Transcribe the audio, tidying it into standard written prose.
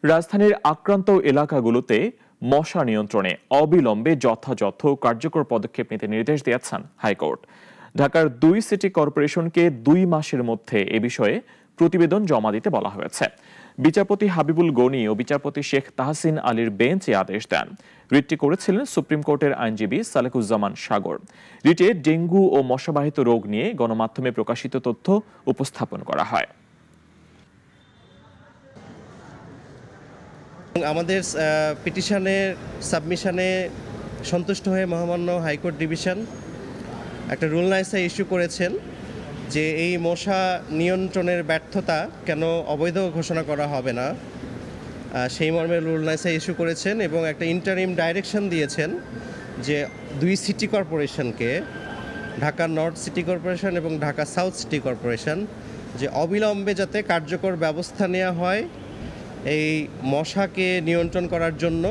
রাজধানীর আক্রান্ত এলাকাগুলোতে মশা নিয়ন্ত্রণে অবিলম্বে যথাযথ কার্যকর পদক্ষেপ নিতে নির্দেশ দিয়েছেন হাইকোর্ট। ঢাকার 2 সিটি কর্পোরেশনকে 2 মাসের মধ্যে এ বিষয়ে প্রতিবেদন জমা দিতে বলা হয়েছে। বিচারপতি হাবিবুল গনি ও বিচারপতি শেখ তাহসিন আলীর বেঞ্চ এ আদেশ দেন। রিটটি করেছিলেন সুপ্রিম কোর্টের আইনজীবী সালেকুজ্জামান সাগর। রিটে ডেঙ্গু ও মশাবাহিত রোগ নিয়ে গণমাধ্যমে প্রকাশিত তথ্য উপস্থাপন করা হয়। আমাদের পিটিশনের সাবমিশনে সন্তুষ্ট হয়ে মহামান্য হাইকোর্ট ডিভিশন একটা রুল নাইসা ইস্যু করেছেন যে এই মশা নিয়ন্ত্রণের ব্যর্থতা কেন অবৈধ ঘোষণা করা হবে না, সেই মর্মে রুল নাইসা ইস্যু করেছেন এবং একটা ইন্টারিম ডাইরেকশন দিয়েছেন যে 2 সিটি কর্পোরেশনকে, ঢাকা নর্থ সিটি কর্পোরেশন এবং ঢাকা সাউথ সিটি কর্পোরেশন, যে অবিলম্বে যাতে কার্যকর ব্যবস্থা নেওয়া হয় এই মশাকে নিয়ন্ত্রণ করার জন্য।